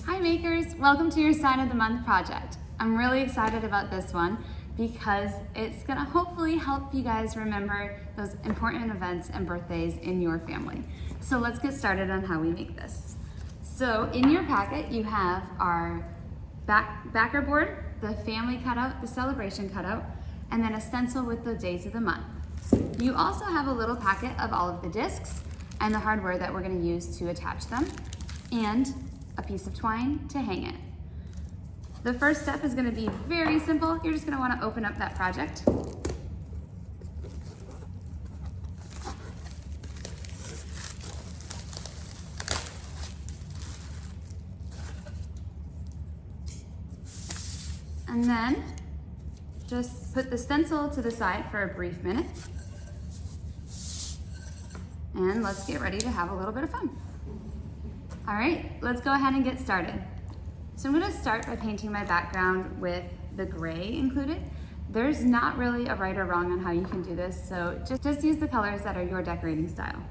Hi makers, welcome to your Sign of the Month project. I'm really excited about this one because it's gonna hopefully help you guys remember those important events and birthdays in your family. So let's get started on how we make this. So in your packet you have our backer board, the family cutout, the celebration cutout, and then a stencil with the days of the month. You also have a little packet of all of the discs and the hardware that we're gonna use to attach them, and a piece of twine to hang it. The first step is going to be very simple. You're just going to want to open up that project. And then just put the stencil to the side for a brief minute. And let's get ready to have a little bit of fun. All right, let's go ahead and get started. So I'm gonna start by painting my background with the gray included. There's not really a right or wrong on how you can do this, so just use the colors that are your decorating style.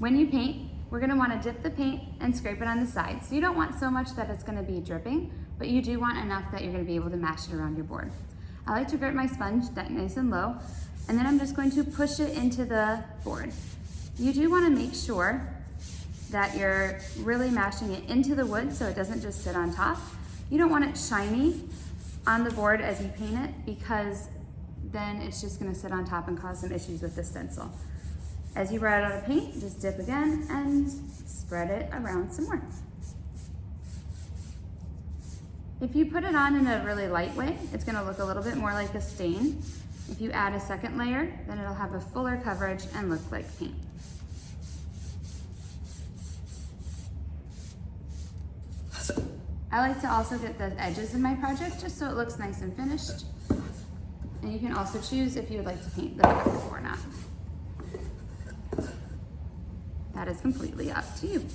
When you paint, we're gonna wanna dip the paint and scrape it on the side. So you don't want so much that it's gonna be dripping, but you do want enough that you're gonna be able to mash it around your board. I like to grip my sponge nice and low, and then I'm just going to push it into the board. You do wanna make sure that you're really mashing it into the wood so it doesn't just sit on top. You don't want it shiny on the board as you paint it because then it's just gonna sit on top and cause some issues with the stencil. As you run out of paint, just dip again and spread it around some more. If you put it on in a really light way, it's gonna look a little bit more like a stain. If you add a second layer, then it'll have a fuller coverage and look like paint. I like to also get the edges of my project just so it looks nice and finished. And you can also choose if you would like to paint the back or not. That is completely up to you.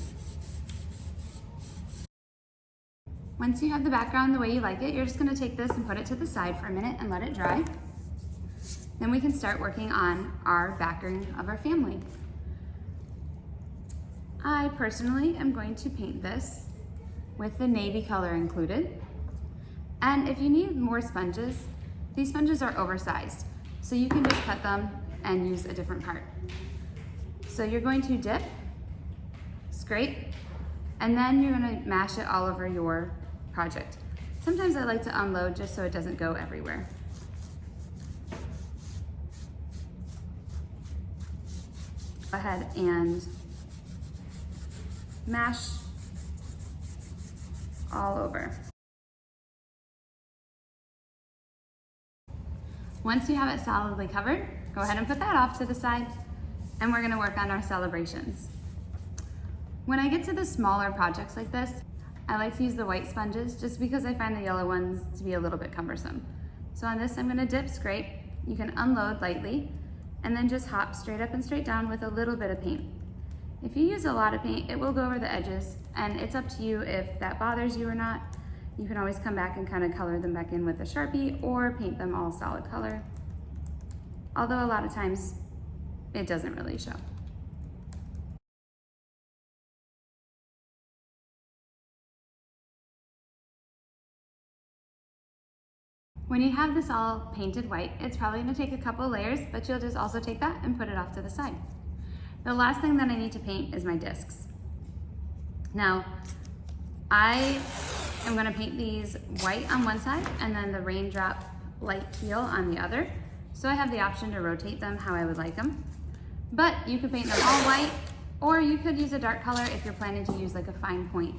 Once you have the background the way you like it, you're just gonna take this and put it to the side for a minute and let it dry. Then we can start working on our backing of our family. I personally am going to paint this with the navy color included. And if you need more sponges, these sponges are oversized, so you can just cut them and use a different part. So you're going to dip, scrape, and then you're gonna mash it all over your project. Sometimes I like to unload just so it doesn't go everywhere. Go ahead and mash all over. Once you have it solidly covered, go ahead and put that off to the side, and we're gonna work on our celebrations. When I get to the smaller projects like this, I like to use the white sponges just because I find the yellow ones to be a little bit cumbersome. So on this, I'm gonna dip, scrape. You can unload lightly, and then just hop straight up and straight down with a little bit of paint. If you use a lot of paint, it will go over the edges, and it's up to you if that bothers you or not. You can always come back and kind of color them back in with a Sharpie or paint them all solid color. Although a lot of times it doesn't really show. When you have this all painted white, it's probably gonna take a couple layers, but you'll just also take that and put it off to the side. The last thing that I need to paint is my discs. Now, I am gonna paint these white on one side and then the raindrop light teal on the other. So I have the option to rotate them how I would like them. But you could paint them all white, or you could use a dark color if you're planning to use like a fine point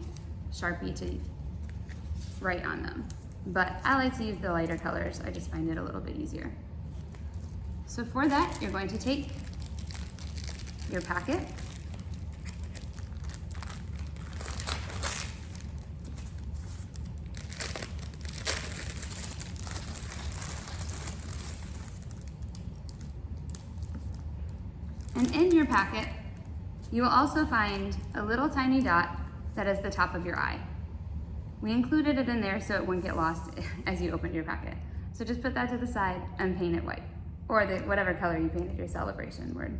Sharpie to write on them. But I like to use the lighter colors. I just find it a little bit easier. So for that, you're going to take your packet, and in your packet you will also find a little tiny dot that is the top of your eye. We included it in there so it wouldn't get lost as you opened your packet. So just put that to the side and paint it white, or whatever color you painted your celebration word.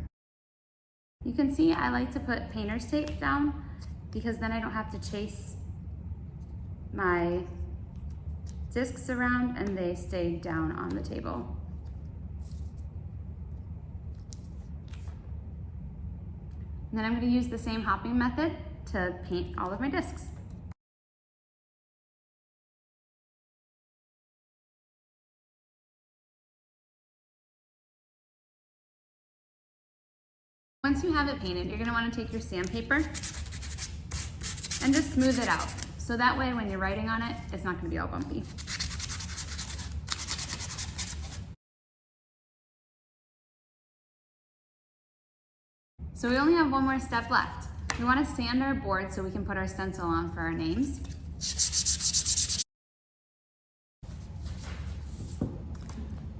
You can see I like to put painter's tape down because then I don't have to chase my discs around and they stay down on the table. And then I'm going to use the same hopping method to paint all of my discs. Once you have it painted, you're going to want to take your sandpaper and just smooth it out. So that way when you're writing on it, it's not going to be all bumpy. So we only have one more step left. We want to sand our board so we can put our stencil on for our names.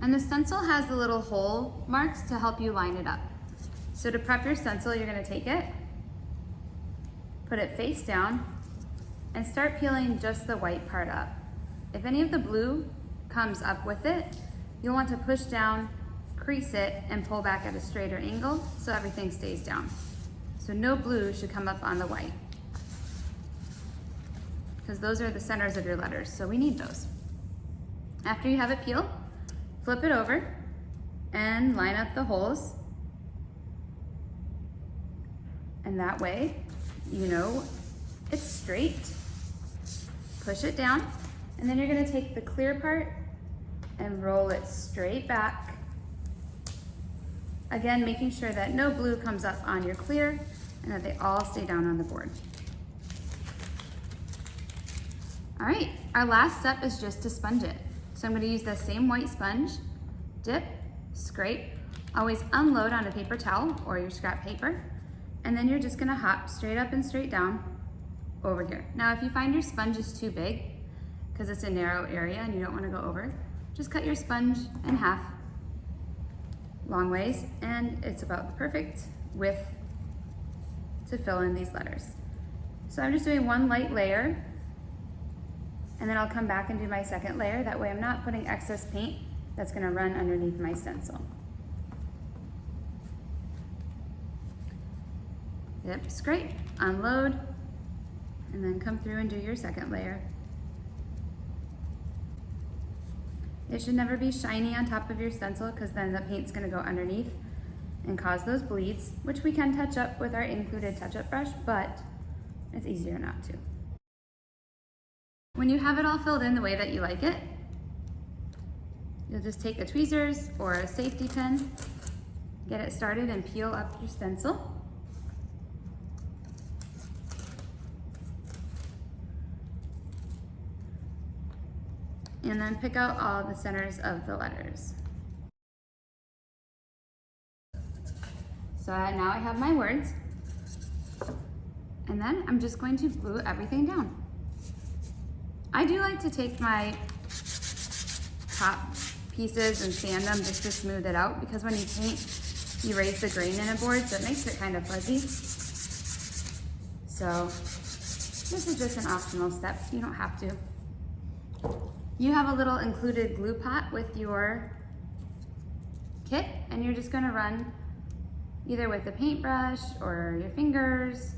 And the stencil has the little hole marks to help you line it up. So to prep your stencil, you're going to take it, put it face down, and start peeling just the white part up. If any of the blue comes up with it, you'll want to push down, crease it, and pull back at a straighter angle so everything stays down. So no blue should come up on the white, because those are the centers of your letters, so we need those. After you have it peeled, flip it over and line up the holes. And that way, you know it's straight. Push it down, and then you're gonna take the clear part and roll it straight back. Again, making sure that no blue comes up on your clear and that they all stay down on the board. All right, our last step is just to sponge it. So I'm gonna use the same white sponge, dip, scrape, always unload on a paper towel or your scrap paper, and then you're just gonna hop straight up and straight down over here. Now, if you find your sponge is too big, because it's a narrow area and you don't wanna go over, just cut your sponge in half, long ways, and it's about the perfect width to fill in these letters. So I'm just doing one light layer, and then I'll come back and do my second layer. That way I'm not putting excess paint that's gonna run underneath my stencil. Dip, scrape, unload, and then come through and do your second layer. It should never be shiny on top of your stencil, because then the paint's gonna go underneath and cause those bleeds, which we can touch up with our included touch-up brush, but it's easier not to. When you have it all filled in the way that you like it, you'll just take the tweezers or a safety pin, get it started and peel up your stencil. And then pick out all the centers of the letters. So now I have my words, and then I'm just going to glue everything down. I do like to take my top pieces and sand them just to smooth it out, because when you paint, you raise the grain in a board, so it makes it kind of fuzzy. So this is just an optional step, you don't have to. You have a little included glue pot with your kit, and you're just gonna run either with a paintbrush or your fingers.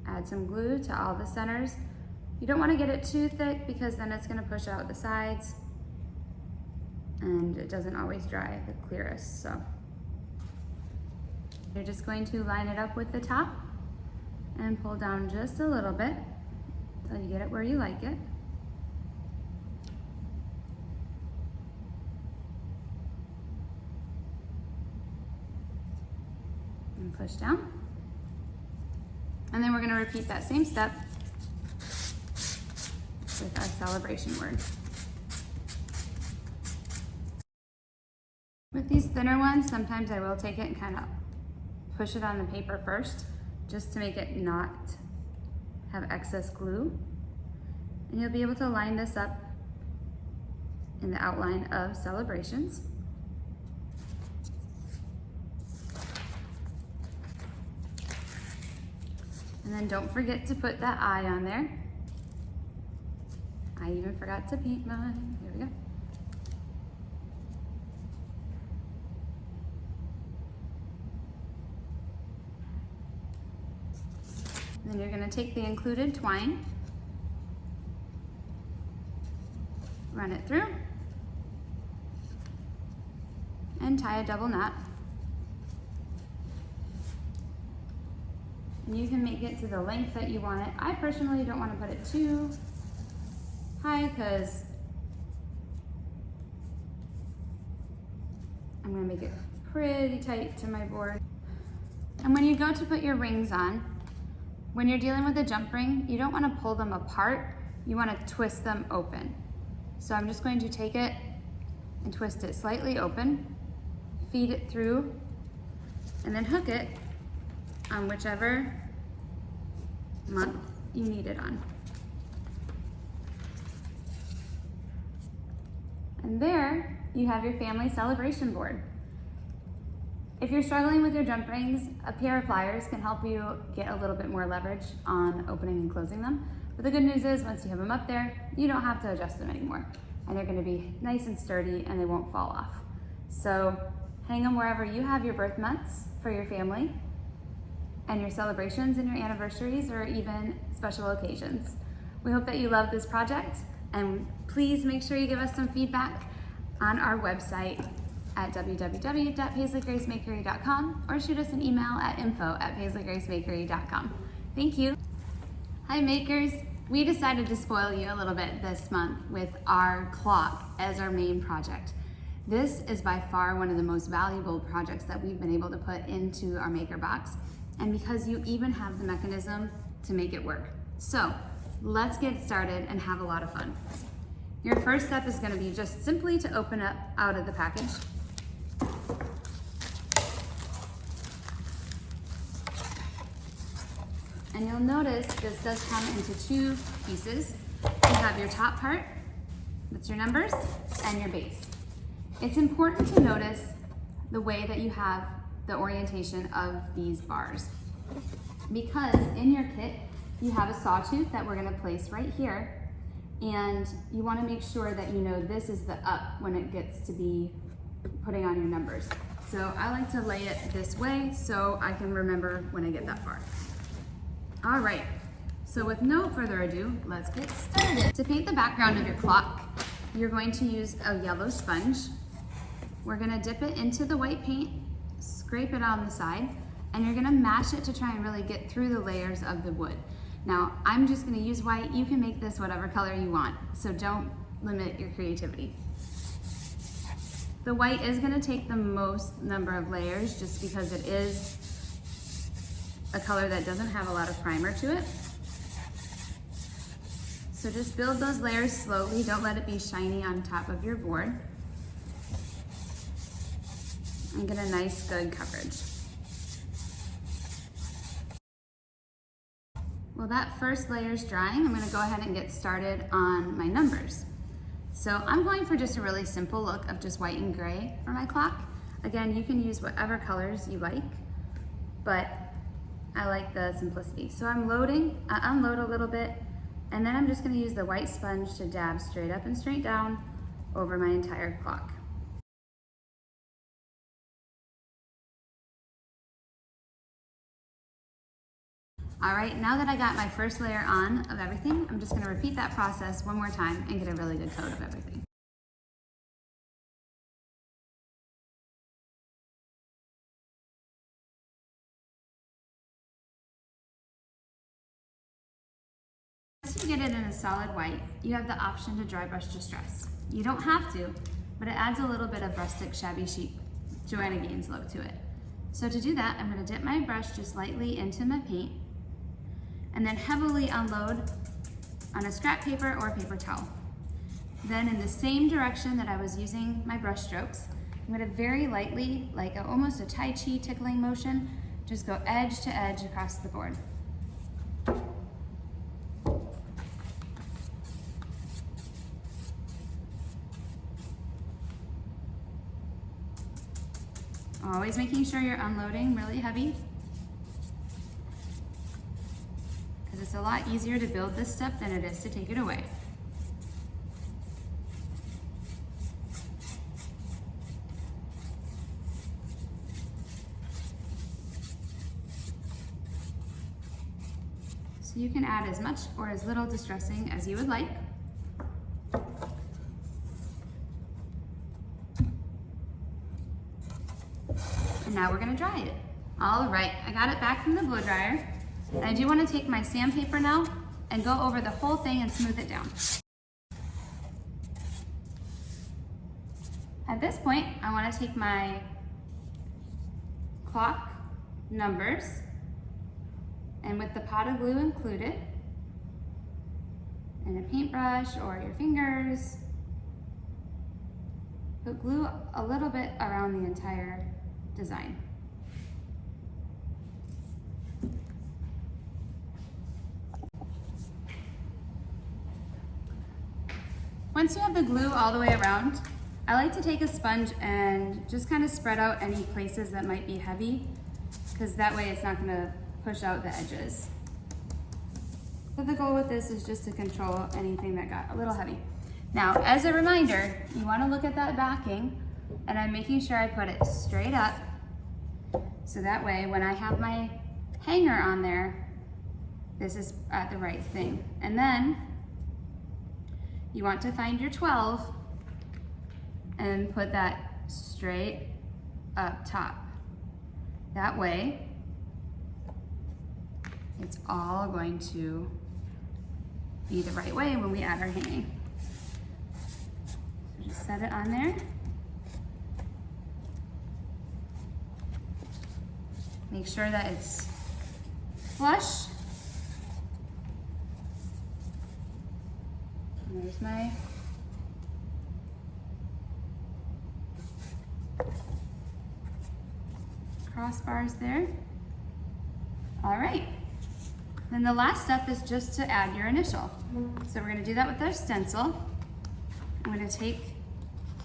Add some glue to all the centers. You don't wanna get it too thick, because then it's gonna push out the sides and it doesn't always dry the clearest, so. You're just going to line it up with the top and pull down just a little bit until you get it where you like it. And push down. And then we're going to repeat that same step with our celebration word. With these thinner ones, sometimes I will take it and kind of push it on the paper first, just to make it not have excess glue. And you'll be able to line this up in the outline of celebrations. And then don't forget to put that eye on there. I even forgot to paint mine. Here we go. And then you're gonna take the included twine, run it through, and tie a double knot. And you can make it to the length that you want it. I personally don't want to put it too high because I'm gonna make it pretty tight to my board. And when you go to put your rings on, when you're dealing with a jump ring, you don't want to pull them apart, you want to twist them open. So I'm just going to take it and twist it slightly open, feed it through, and then hook it on whichever month you need it on. And there you have your family celebration board. If you're struggling with your jump rings, a pair of pliers can help you get a little bit more leverage on opening and closing them. But the good news is once you have them up there, you don't have to adjust them anymore. And they're gonna be nice and sturdy and they won't fall off. So hang them wherever you have your birth months for your family and your celebrations and your anniversaries or even special occasions. We hope that you love this project, and please make sure you give us some feedback on our website at www.paisleygracemakery.com or shoot us an email at info@paisleygracemakery.com. Thank you. Hi makers, we decided to spoil you a little bit this month with our clock as our main project. This is by far one of the most valuable projects that we've been able to put into our maker box, and because you even have the mechanism to make it work. So let's get started and have a lot of fun. Your first step is going to be just simply to open up out of the package. And you'll notice this does come into two pieces. You have your top part, that's your numbers, and your base. It's important to notice the way that you have the orientation of these bars, because in your kit you have a sawtooth that we're going to place right here, and you want to make sure that you know this is the up when it gets to be putting on your numbers. So I like to lay it this way so I can remember when I get that far. All right, so with no further ado, let's get started. To paint the background of your clock, you're going to use a yellow sponge. We're going to dip it into the white paint, scrape it on the side, and you're going to mash it to try and really get through the layers of the wood. Now, I'm just going to use white. You can make this whatever color you want, so don't limit your creativity. The white is going to take the most number of layers just because it is a color that doesn't have a lot of primer to it. So just build those layers slowly. Don't let it be shiny on top of your board. And get a nice, good coverage. Well, that first layer is drying. I'm gonna go ahead and get started on my numbers. So I'm going for just a really simple look of just white and gray for my clock. Again, you can use whatever colors you like, but I like the simplicity. So I'm loading, I unload a little bit, and then I'm just gonna use the white sponge to dab straight up and straight down over my entire clock. All right, now that I got my first layer on of everything, I'm just gonna repeat that process one more time and get a really good coat of everything. Once you get it in a solid white, you have the option to dry brush distress. You don't have to, but it adds a little bit of rustic, shabby chic Joanna Gaines look to it. So to do that, I'm gonna dip my brush just lightly into my paint and then heavily unload on a scrap paper or paper towel. Then in the same direction that I was using my brush strokes, I'm gonna very lightly, like almost a Tai Chi tickling motion, just go edge to edge across the board. Always making sure you're unloading really heavy, because it's a lot easier to build this step than it is to take it away. So you can add as much or as little distressing as you would like. And now we're gonna dry it. All right, I got it back from the blow dryer. And I do want to take my sandpaper now and go over the whole thing and smooth it down. At this point, I want to take my clock numbers, and with the pot of glue included, and a paintbrush or your fingers, put glue a little bit around the entire design. Once you have the glue all the way around, I like to take a sponge and just kind of spread out any places that might be heavy, because that way it's not going to push out the edges. But the goal with this is just to control anything that got a little heavy. Now, as a reminder, you want to look at that backing, and I'm making sure I put it straight up, so that way when I have my hanger on there, this is at the right thing. And then you want to find your 12 and put that straight up top. That way, it's all going to be the right way when we add our hanging. So just set it on there. Make sure that it's flush. There's my crossbars there. All right. Then the last step is just to add your initial. So we're going to do that with our stencil. I'm going to take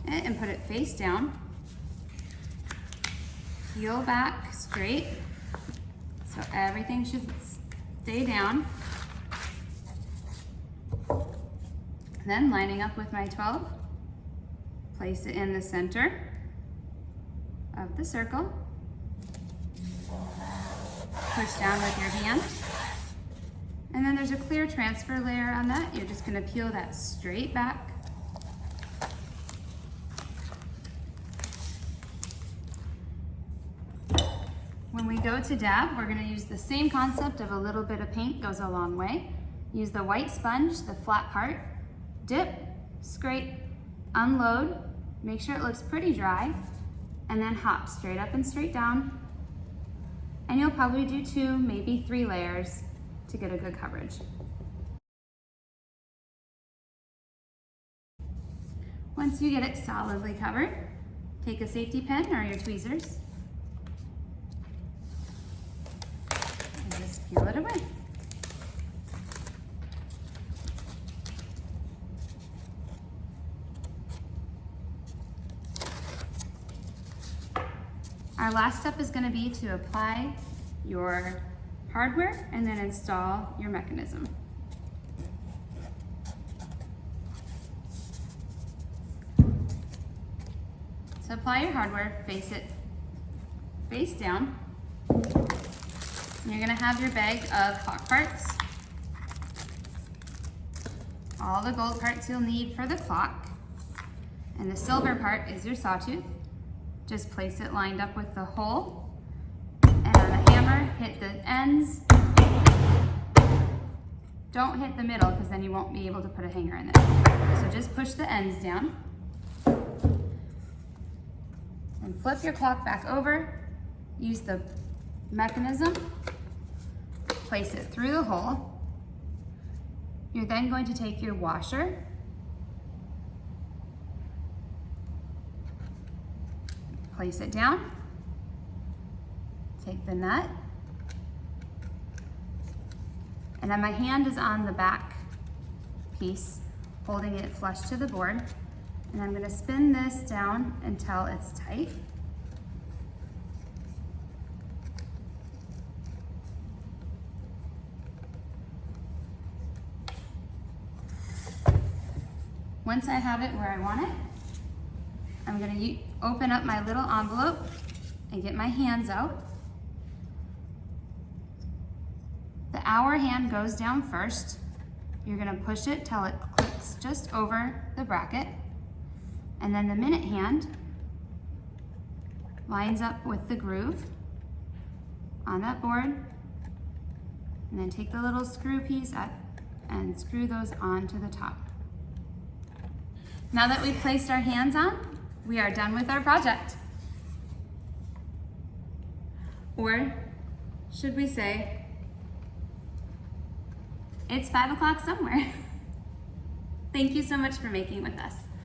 it and put it face down. Peel back straight. So everything should stay down. Then lining up with my 12, place it in the center of the circle. Push down with your hand. And then there's a clear transfer layer on that. You're just gonna peel that straight back. When we go to dab, we're gonna use the same concept of a little bit of paint goes a long way. Use the white sponge, the flat part, dip, scrape, unload, make sure it looks pretty dry, and then hop straight up and straight down. And you'll probably do 2, maybe 3 layers to get a good coverage. Once you get it solidly covered, take a safety pin or your tweezers and just peel it away. Our last step is going to be to apply your hardware and then install your mechanism. So apply your hardware, face it face down. And you're going to have your bag of clock parts. All the gold parts you'll need for the clock. And the silver part is your sawtooth. Just place it lined up with the hole, and on a hammer, hit the ends. Don't hit the middle, because then you won't be able to put a hanger in there. So just push the ends down. And flip your clock back over. Use the mechanism. Place it through the hole. You're then going to take your washer, place it down, take the nut, and then my hand is on the back piece, holding it flush to the board, and I'm going to spin this down until it's tight. Once I have it where I want it, I'm going to open up my little envelope and get my hands out. The hour hand goes down first. You're gonna push it till it clicks just over the bracket. And then the minute hand lines up with the groove on that board. And then take the little screw piece up and screw those onto the top. Now that we've placed our hands on, we are done with our project. Or should we say, it's 5 o'clock somewhere. Thank you so much for making with us.